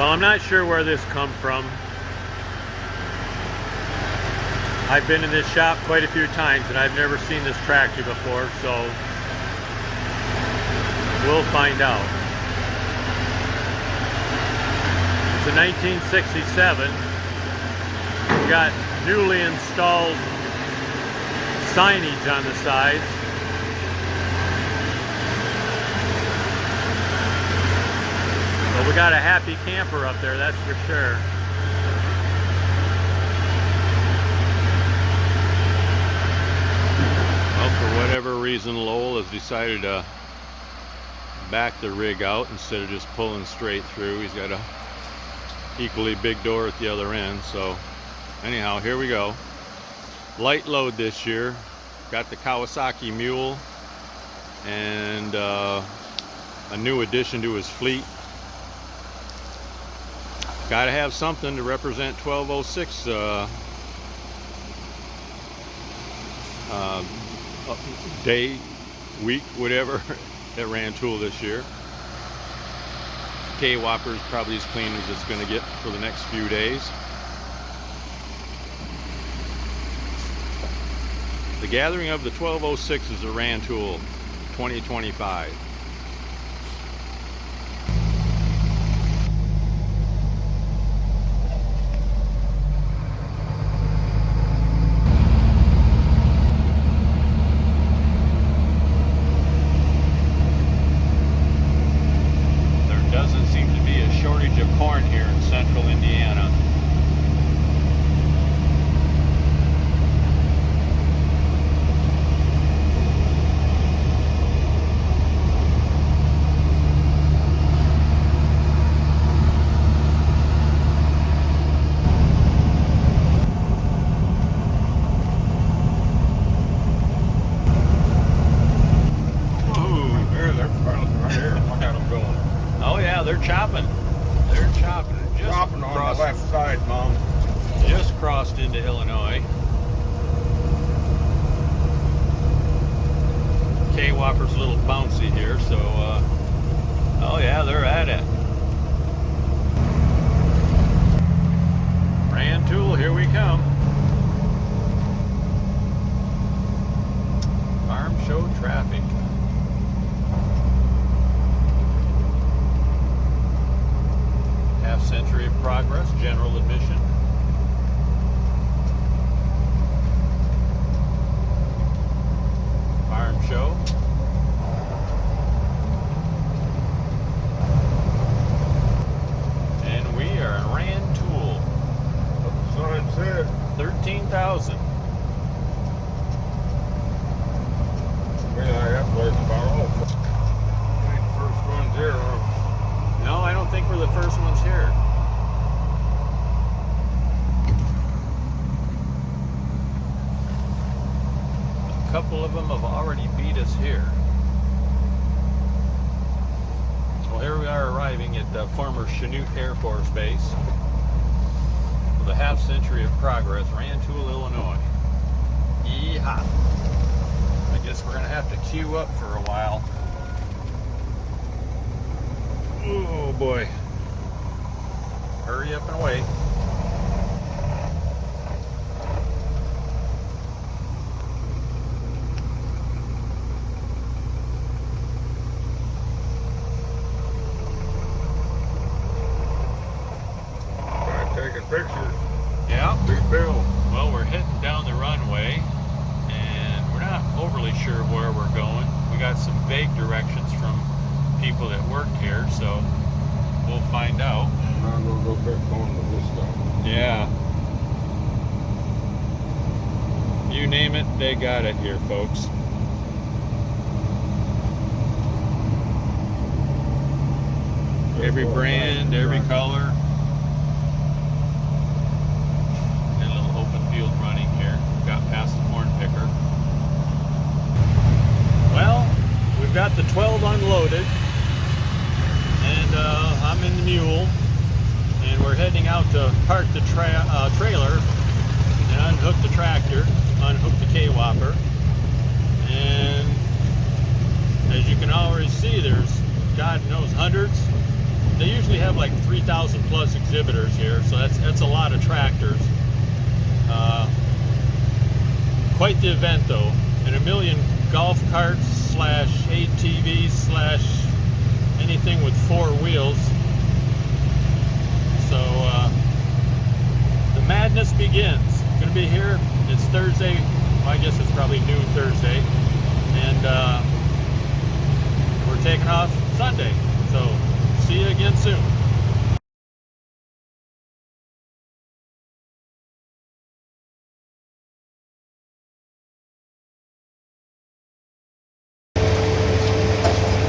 Well, I'm not sure where this come from. I've been in this shop quite a few times and I've never seen this tractor before, so we'll find out. It's a 1967. We've got newly installed signage on the sides. But we got a happy camper up there, that's for sure. Well, for whatever reason, Lowell has decided to back the rig out instead of just pulling straight through. He's got a equally big door at the other end. So anyhow, here we go. Light load this year. Got the Kawasaki Mule and a new addition to his fleet. Got to have something to represent 1206 day, week, whatever at Rantoul this year. K-Whopper is probably as clean as it's going to get for the next few days. The gathering of the 1206s at Rantoul 2025. Shortage of corn here in central Indiana. Ooh, there's their pilots right here. Look at them going. Oh yeah, they're chopping. They're chopping. Just chopping on the left side, Mom. Just crossed into Illinois. K-Whopper's a little bouncy here, so oh yeah, they're at it. Rantoul, here we come. Farm show traffic. Half-century of progress, general admission. Farm show. And we are in Rantoul. What the sign said. 13,000. Yeah, that place about all. Ain't the first ones here, huh? No, I don't think we're the first ones here. A couple of them have already beat us here. Well, here we are arriving at the former Chanute Air Force Base. With a half-century of progress, Rantoul, Illinois. Yeehaw! I guess we're gonna have to queue up for a while. Oh boy. Hurry up and wait. Taking pictures. Yeah. Big bill. Well, we're heading down the runway and we're not overly sure where we're going. We got some vague directions from people that work here, so we'll find out. I'm gonna go back on to this stuff. Yeah. You name it, they got it here, folks. Every brand, every color. And a little open field running here. Got past the corn picker. Well, we've got the 12 unloaded. And I'm in the mule. And we're heading out to park the trailer and unhook the tractor, unhook the K-Whopper. And as you can already see, there's, God knows, hundreds, they usually have like 3,000 plus exhibitors here, so that's a lot of tractors. Quite the event though, and a million golf carts slash ATVs slash anything with 4 wheels. So the madness begins. Gonna be here. It's Thursday. Well, I guess it's probably noon Thursday, and we're taking off Sunday. So see you again soon.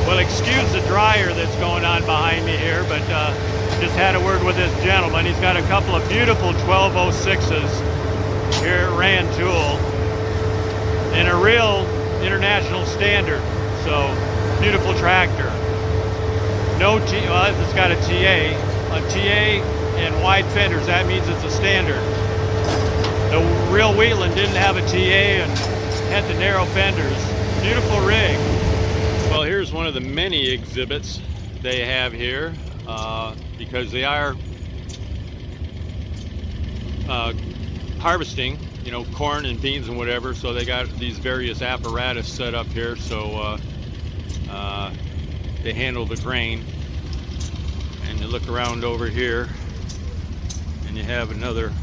Well, excuse the dryer that's going on behind me here, but just had a word with this gentleman. He's got a couple of beautiful 1206s here at Rantoul in a real international standard. So, beautiful tractor. No well, it's got a TA and wide fenders. That means it's a standard. The real Wheatland didn't have a TA and had the narrow fenders. Beautiful rig. Well, here's one of the many exhibits they have here, because they are harvesting, you know, corn and beans and whatever, so they got these various apparatus set up here, so they handle the grain. And you look around over here and you have another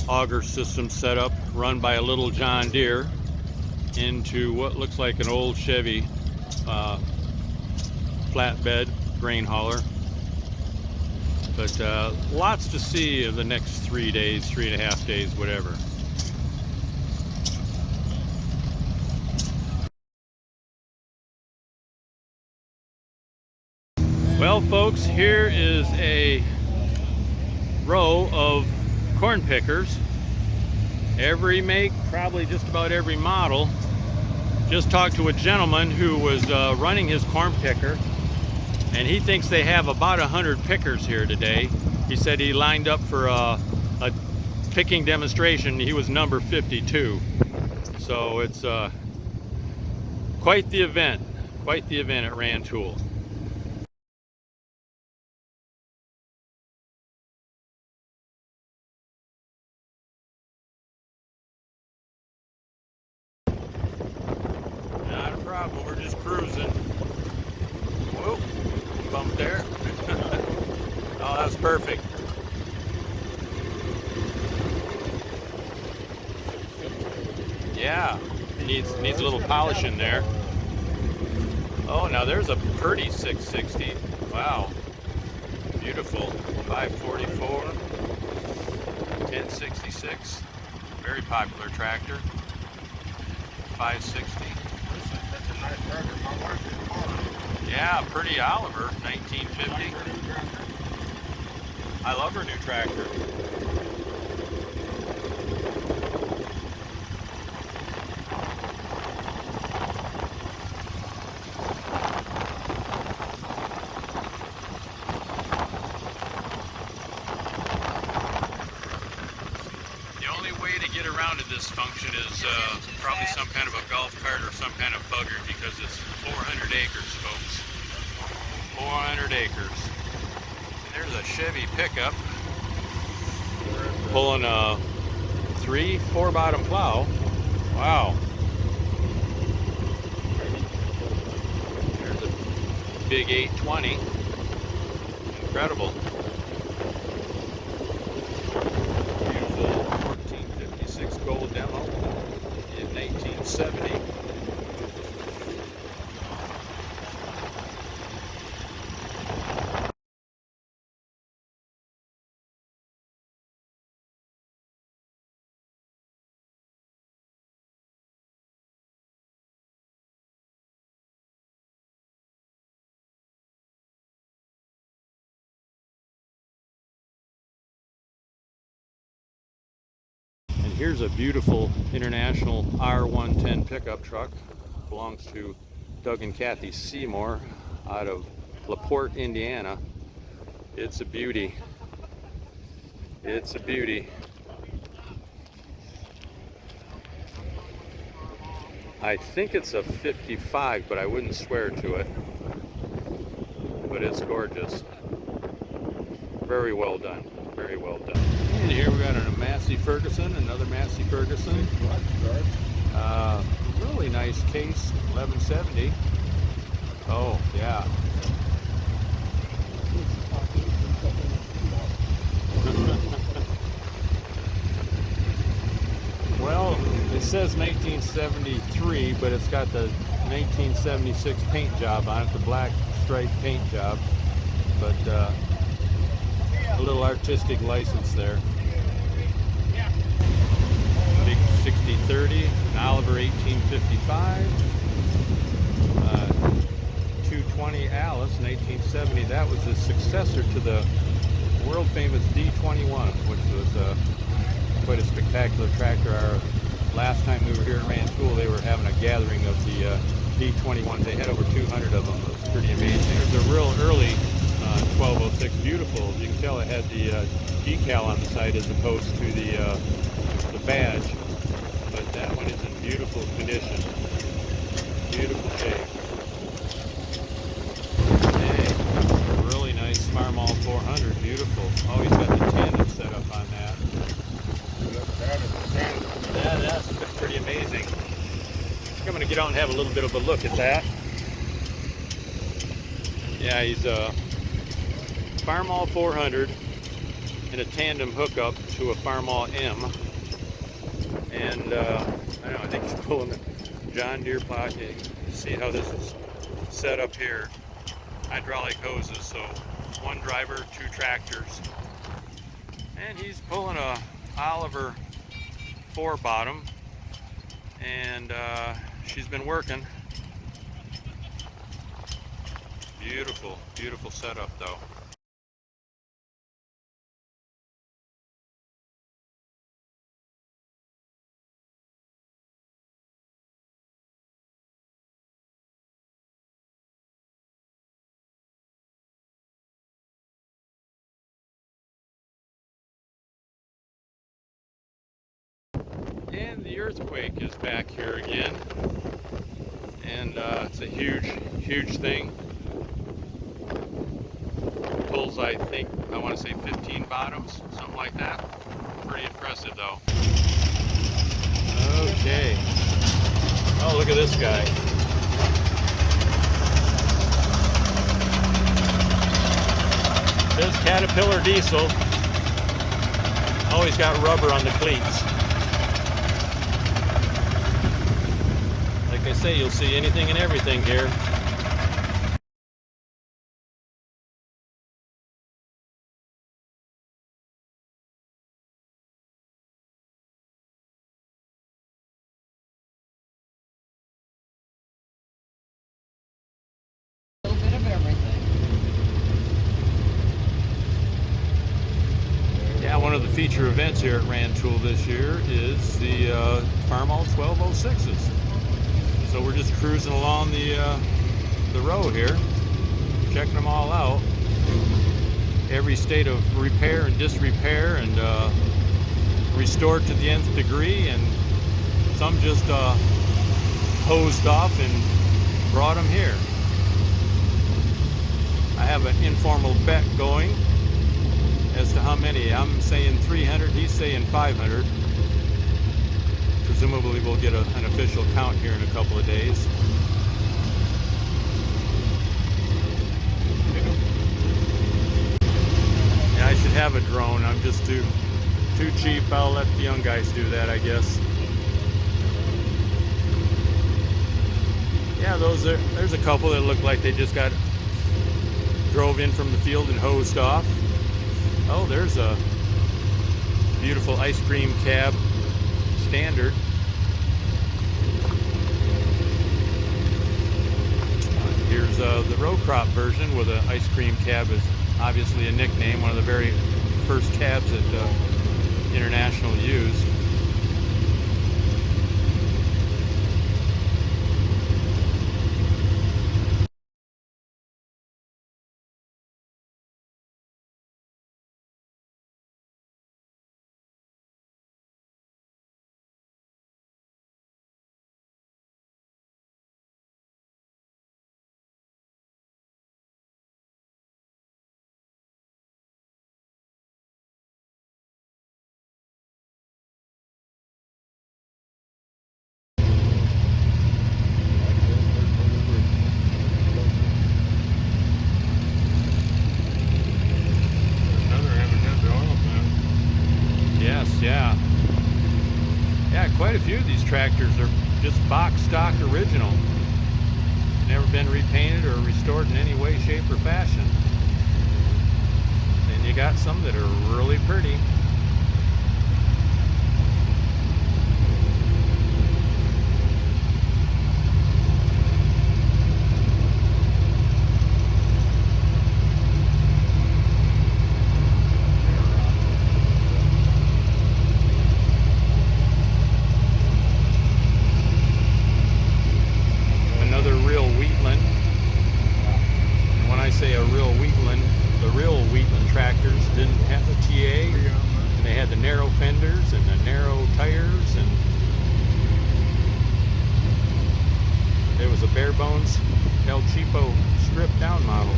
auger system set up, run by a little John Deere into what looks like an old Chevy flatbed grain hauler. But lots to see of the next 3 days, 3.5 days, whatever. Well, folks, here is a row of corn pickers. Every make, probably just about every model. Just talked to a gentleman who was running his corn picker, and he thinks they have about 100 pickers here today. He said he lined up for a picking demonstration. He was number 52. So it's quite the event at Rantoul. Not a problem, we're just cruising. Whoa, bump there. Oh, that's perfect. Yeah, it needs a little polish in there. Oh, now there's a pretty 660. Wow, beautiful. 544, 1066, very popular tractor. 560. Yeah, pretty Oliver, 1950. I love her new tractor. The only way to get around to this function is probably some kind of a golf cart or some kind of bugger, because it's 400 acres, folks. 400 acres. And there's a Chevy pickup pulling a 3/4 bottom plow. Wow. There's a big 820. Incredible. Beautiful 1456 gold demo in 1970. And here's a beautiful international R110 pickup truck. Belongs to Doug and Kathy Seymour out of LaPorte, Indiana. It's a beauty. It's a beauty. I think it's a 55, but I wouldn't swear to it. But it's gorgeous. very well done. Very well done. And here we got a Massey Ferguson, another Massey Ferguson. Really nice case, 1170. Oh, yeah. Well, it says 1973, but it's got the 1976 paint job on it, the black stripe paint job. But a little artistic license there. Big 6030, an Oliver 1855, 220 Alice 1870. That was the successor to the world famous D21, which was quite a spectacular tractor. Our last time we were here at Rantoul, they were having a gathering of the D21s. They had over 200 of them. It was pretty amazing. There's a real early 1206, beautiful. You can tell it had the decal on the side as opposed to the badge, but that one is in beautiful condition. Beautiful shape. Hey, really nice Farmall 400, beautiful. Oh, he's got the tandem set up on that. Yeah, that's pretty amazing. I'm going to get out and have a little bit of a look at that. Yeah, he's a Farmall 400 and a tandem hookup to a Farmall M. And I don't know, I think he's pulling the John Deere pocket. See how this is set up here. Hydraulic hoses, so one driver, two tractors. And he's pulling a Oliver 4 bottom, and she's been working. Beautiful, beautiful setup though. And the earthquake is back here again, and it's a huge, huge thing. Pulls, I think, I want to say 15 bottoms, something like that. Pretty impressive though. Okay. Oh, look at this guy. Says Caterpillar diesel. Oh, he's got rubber on the cleats. Like I say, you'll see anything and everything here. A little bit of everything. Yeah, one of the feature events here at Rantoul this year is the Farmall 1206s. So we're just cruising along the row here, checking them all out. Every state of repair and disrepair, and restored to the nth degree, and some just hosed off and brought them here. I have an informal bet going as to how many. I'm saying 300, he's saying 500. Presumably we'll get an official count here in a couple of days. Yeah, I should have a drone. I'm just too cheap. I'll let the young guys do that, I guess. Yeah, there's a couple that look like they just drove in from the field and hosed off. Oh, there's a beautiful ice cream cab standard. Here's the row crop version with an ice cream cab is obviously a nickname, one of the very first cabs that International used. these tractors are just box stock original. Never been repainted or restored in any way, shape, or fashion. And you got some that are really pretty. Another real Wheatland. And when I say a real Wheatland, the real Wheatland tractors didn't have the TA, and they had the narrow fenders and the narrow tires, and it was a bare bones El Cheapo stripped down model.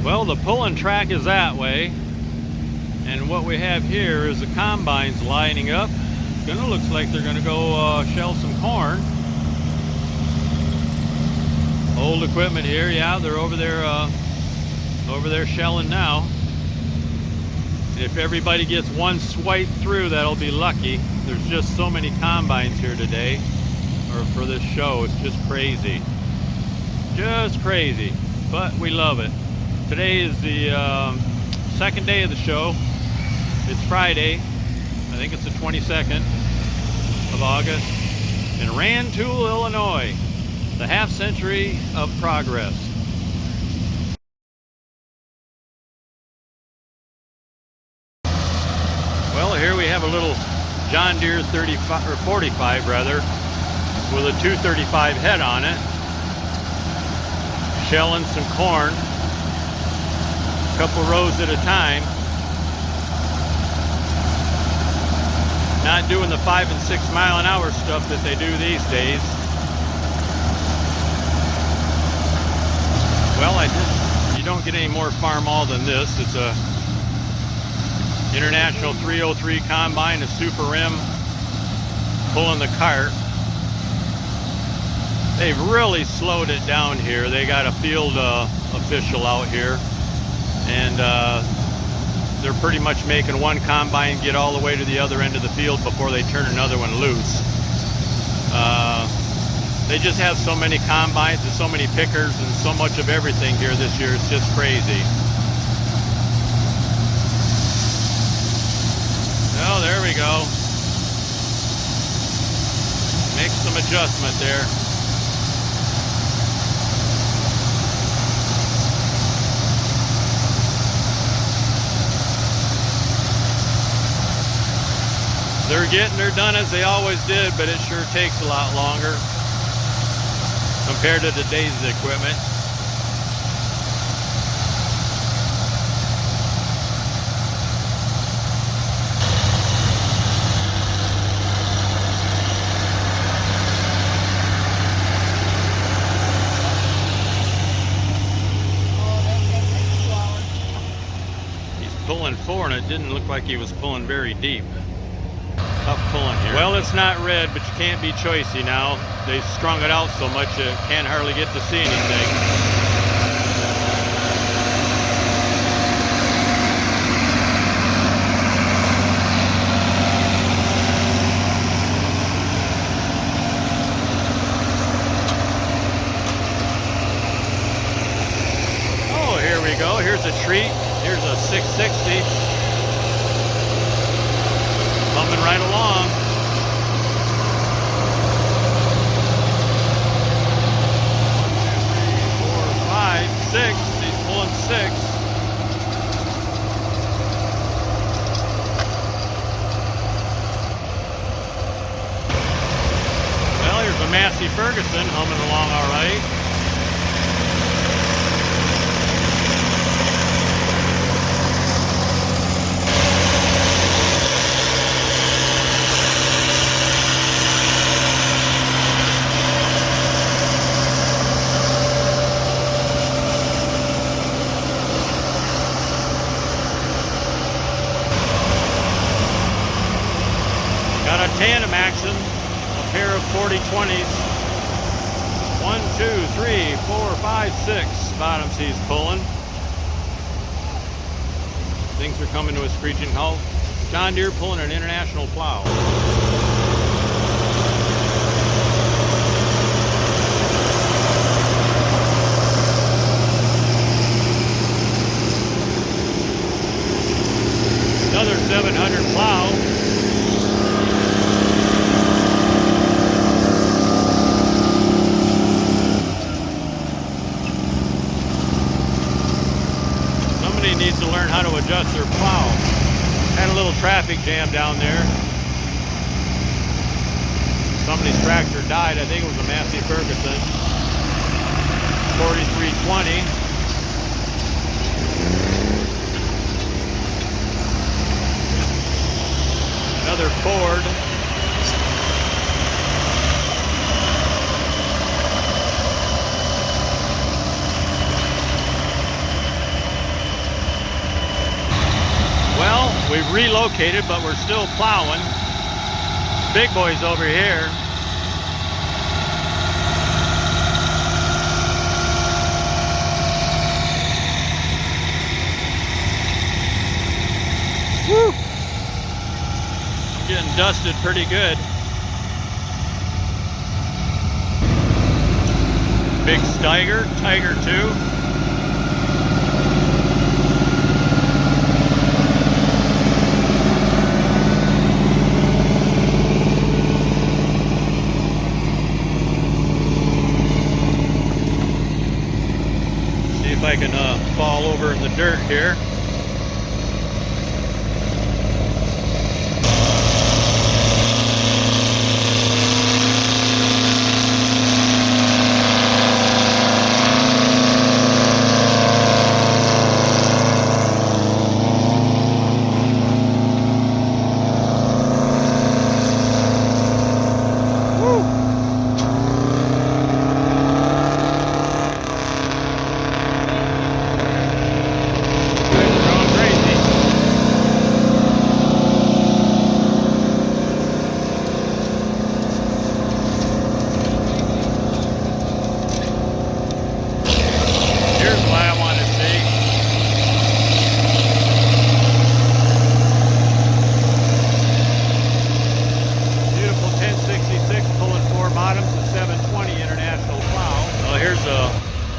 Well, the pulling track is that way, and what we have here is the combines lining up. Looks like they're gonna go shell some corn. Old equipment here, yeah, they're over there shelling now. If everybody gets one swipe through, that'll be lucky. There's just so many combines here today, or for this show. It's just crazy, but we love it. Today is the second day of the show. It's Friday. I think it's the 22nd of August in Rantoul, Illinois. The half century of progress. Well, here we have a little John Deere 35 or 45 rather, with a 235 head on it, shelling some corn. Couple rows at a time, not doing the 5 and 6 mile an hour stuff that they do these days. Well, you don't get any more farm-all than this. It's a International 303 combine, a super rim, pulling the cart. They've really slowed it down here. They got a field official out here, and they're pretty much making one combine get all the way to the other end of the field before they turn another one loose. They just have so many combines and so many pickers and so much of everything here this year. It's just crazy. Oh, there we go. Make some adjustment there. They're done as they always did, but it sure takes a lot longer compared to today's equipment. He's pulling 4, and it didn't look like he was pulling very deep. Tough pulling here. Well, it's not red, but you can't be choicey now. They strung it out so much you can't hardly get to see anything. here's a treat. Here's a 660. Coming right along. 6. He's pulling 6. Well, here's a Massey Ferguson humming along all right. Got a tandem action, a pair of 40/20s. 1, 2, 3, 4, 5, 6 bottoms he's pulling. Things are coming to a screeching halt. John Deere pulling an international plow. Another 700 plow. Needs to learn how to adjust their plow. Had a little traffic jam down there. Somebody's tractor died. I think it was a Massey Ferguson. 4320. Another Ford. Well, we've relocated, but we're still plowing. Big boy's over here. Woo! I'm getting dusted pretty good. Big Steiger, Tiger 2. If I can fall over in the dirt here.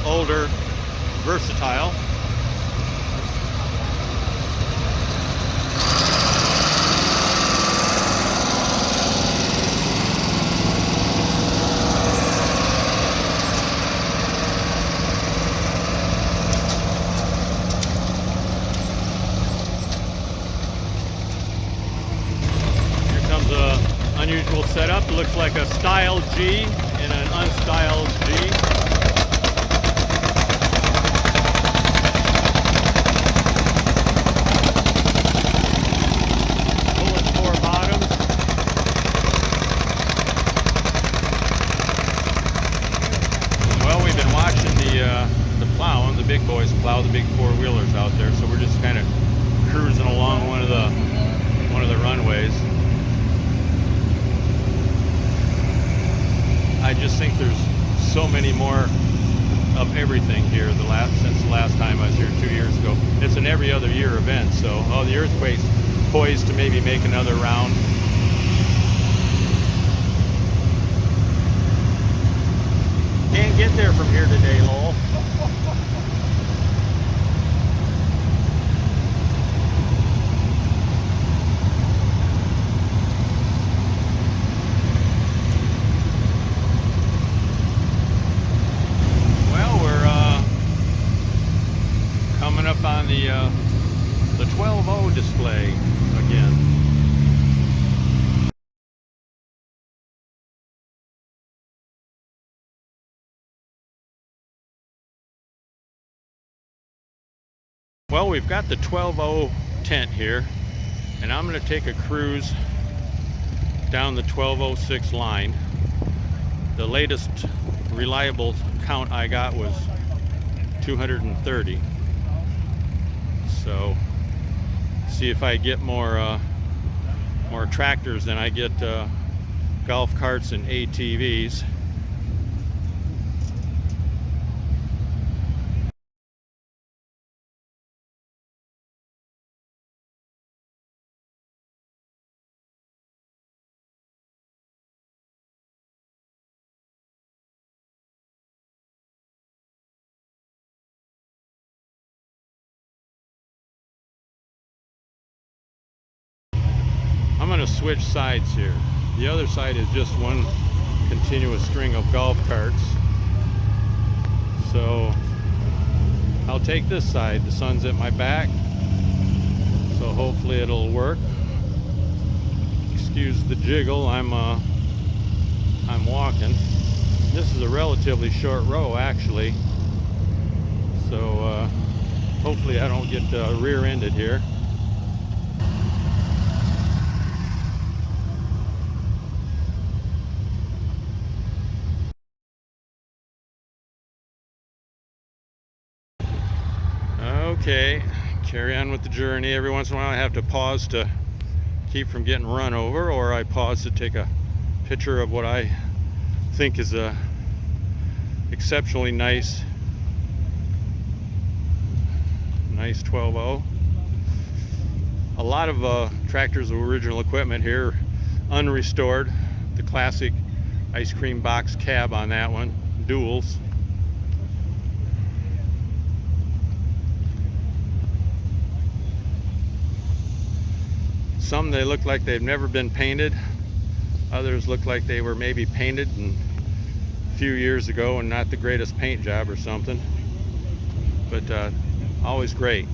Older Versatile. Here comes a unusual setup. It looks like a style G and an unstyled G. The plow, the big boys plow the big four-wheelers out there, so we're just kind of cruising along one of the runways. I just think there's so many more of everything here since the last time I was here 2 years ago. It's an every other year event, so the earthquake's poised to maybe make another round. Can't get there from here today, Lowell. the 12.0 display again. Well, we've got the 12.0 tent here, and I'm going to take a cruise down the 1206 line. The latest reliable count I got was 230. So see if I get more tractors than I get golf carts and ATVs. I'm going to switch sides here. The other side is just one continuous string of golf carts. So I'll take this side. The sun's at my back, so hopefully it'll work. Excuse the jiggle. I'm walking. This is a relatively short row, actually. So hopefully I don't get rear-ended here. Okay, carry on with the journey. Every once in a while I have to pause to keep from getting run over, or I pause to take a picture of what I think is a exceptionally nice 12.0. A lot of tractors with original equipment here, unrestored. The classic ice cream box cab on that one, duals. Some they look like they've never been painted. Others look like they were maybe painted a few years ago and not the greatest paint job or something. But always great.